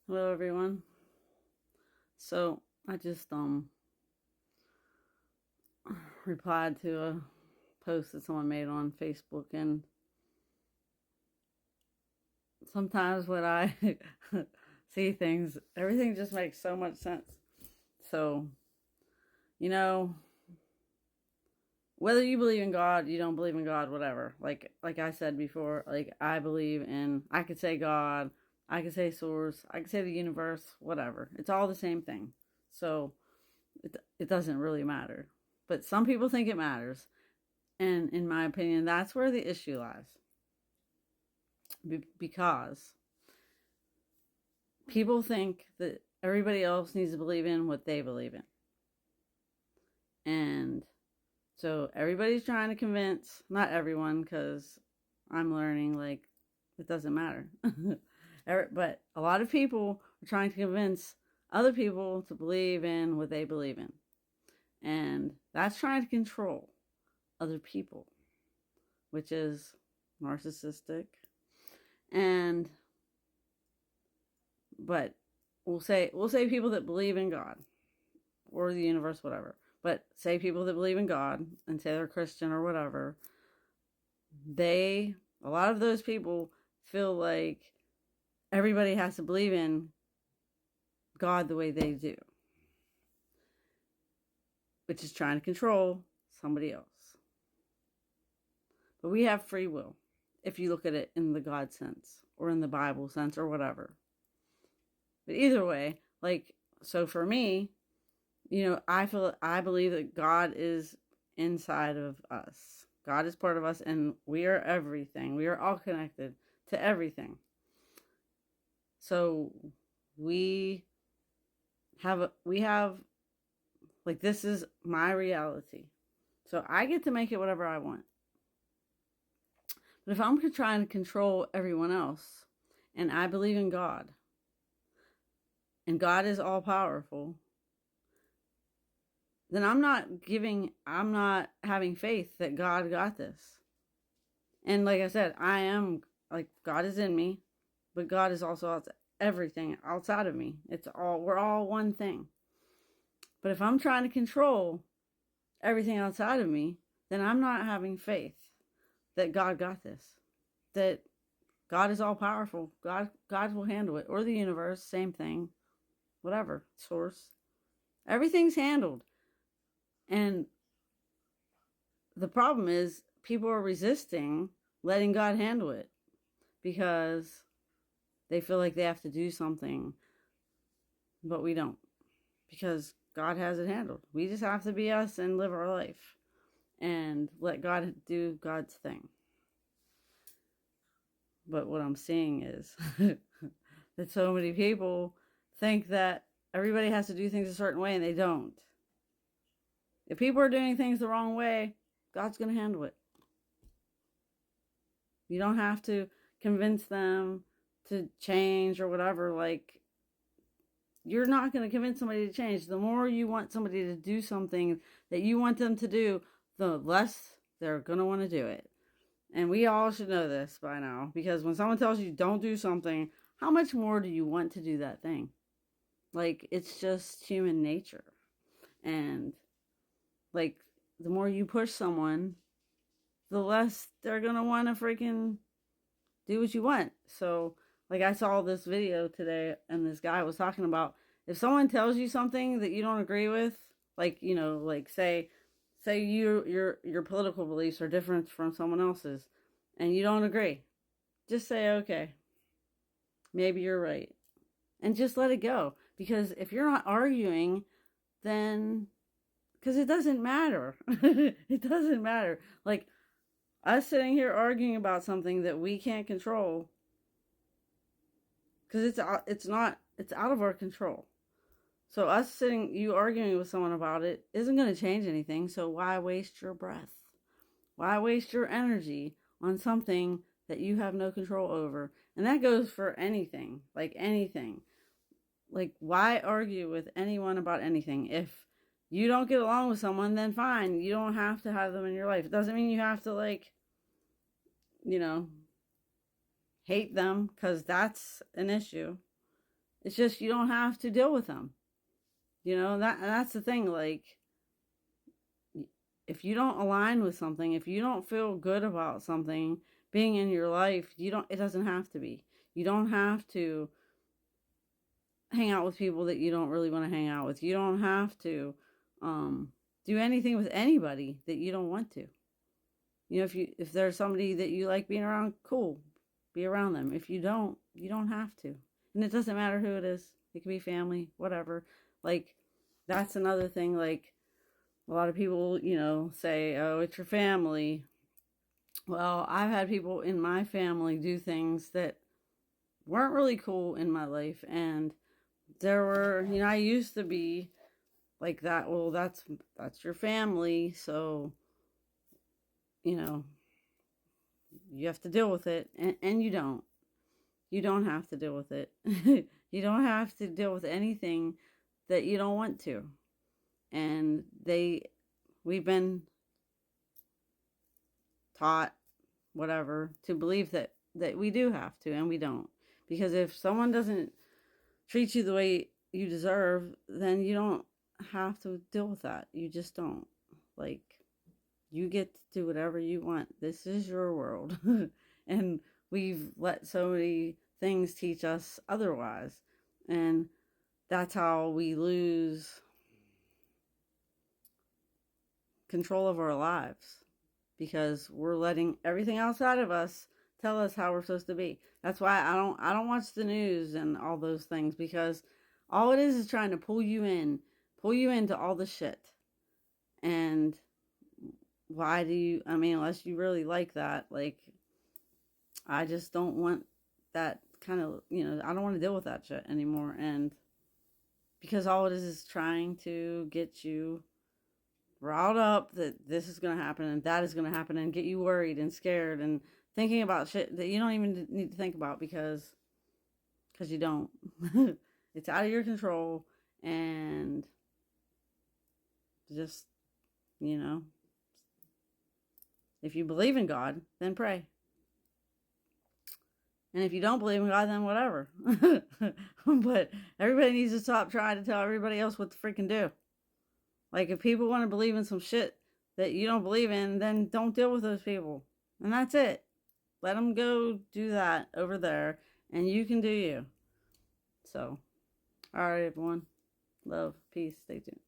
Hello everyone. So I just replied to a post that someone made on Facebook, and sometimes when I see things, everything just makes so much sense. So, you know, whether you believe in God, you don't believe in God, whatever. Like I said before, like I could say God, I could say source, I could say the universe, whatever. It's all the same thing. So it doesn't really matter. But some people think it matters. And in my opinion, that's where the issue lies. Because people think that everybody else needs to believe in what they believe in. And so everybody's trying to convince, not everyone, because I'm learning, like, it doesn't matter. But a lot of people are trying to convince other people to believe in what they believe in. And that's trying to control other people, which is narcissistic. And but we'll say people that believe in God or the universe, whatever. But say people that believe in God and say they're Christian or whatever, a lot of those people feel like everybody has to believe in God the way they do, which is trying to control somebody else. But we have free will if you look at it in the God sense or in the Bible sense or whatever. But either way, like, so for me, I believe that God is inside of us. God is part of us, and we are everything. We are all connected to everything. So we we have like, this is my reality. So I get to make it whatever I want. But if I'm trying to control everyone else, and I believe in God, and God is all powerful, then I'm not having faith that God got this. And like I said, I am, like, God is in me, but God is also everything outside of me. We're all one thing. But if I'm trying to control everything outside of me, then I'm not having faith that God got this. That God is all powerful. God will handle it. Or the universe, same thing. Whatever, source. Everything's handled. And the problem is people are resisting letting God handle it because they feel like they have to do something, but we don't, because God has it handled. We just have to be us and live our life and let God do God's thing. But what I'm seeing is that so many people think that everybody has to do things a certain way, and they don't. If people are doing things the wrong way, God's going to handle it. You don't have to convince them to change or whatever. Like, you're not going to convince somebody to change. The more you want somebody to do something that you want them to do, the less they're going to want to do it. And we all should know this by now, because when someone tells you don't do something, how much more do you want to do that thing? Like, it's just human nature. And, like, the more you push someone, the less they're going to want to freaking do what you want. So, like, I saw this video today, and this guy was talking about, if someone tells you something that you don't agree with, like, like, say your political beliefs are different from someone else's, and you don't agree, just say, okay, maybe you're right, and just let it go. Because if you're not arguing, then, because it doesn't matter. It doesn't matter. Like, us sitting here arguing about something that we can't control, because it's out of our control. So you arguing with someone about it isn't going to change anything. So why waste your breath? Why waste your energy on something that you have no control over? And that goes for anything, like anything. Like, why argue with anyone about anything? If you don't get along with someone, then fine. You don't have to have them in your life. It doesn't mean you have to, like, you know, hate them, because that's an issue. It's just you don't have to deal with them. You know, that's the thing. Like, if you don't align with something, if you don't feel good about something being in your life, it doesn't have to be. You don't have to hang out with people that you don't really want to hang out with. You don't have to do anything with anybody that you don't want to. You know, if there's somebody that you like being around, cool, be around them. If you don't have to. And it doesn't matter who it is. It can be family, whatever. Like, that's another thing. Like, a lot of people, you know, say, oh, it's your family. Well, I've had people in my family do things that weren't really cool in my life. And there were, you know, I used to be like that. Well, that's your family. So, you know, you have to deal with it. And you don't. You don't have to deal with it. You don't have to deal with anything that you don't want to. And we've been taught, whatever, to believe that we do have to, and we don't. Because if someone doesn't treat you the way you deserve, then you don't have to deal with that. You just don't. Like, you get to do whatever you want. This is your world. And we've let so many things teach us otherwise. And that's how we lose control of our lives, because we're letting everything outside of us tell us how we're supposed to be. That's why I don't watch the news and all those things, because all it is trying to pull you into all the shit. And why do you, I mean, unless you really like that, like, I just don't want that kind of, you know, I don't want to deal with that shit anymore. And because all it is trying to get you riled up that this is going to happen and that is going to happen, and get you worried and scared and thinking about shit that you don't even need to think about, because you don't. It's out of your control. And just, you know, if you believe in God, then pray. And if you don't believe in God, then whatever. But everybody needs to stop trying to tell everybody else what to freaking do. Like, if people want to believe in some shit that you don't believe in, then don't deal with those people. And that's it. Let them go do that over there, and you can do you. So, all right, everyone. Love, peace, stay tuned.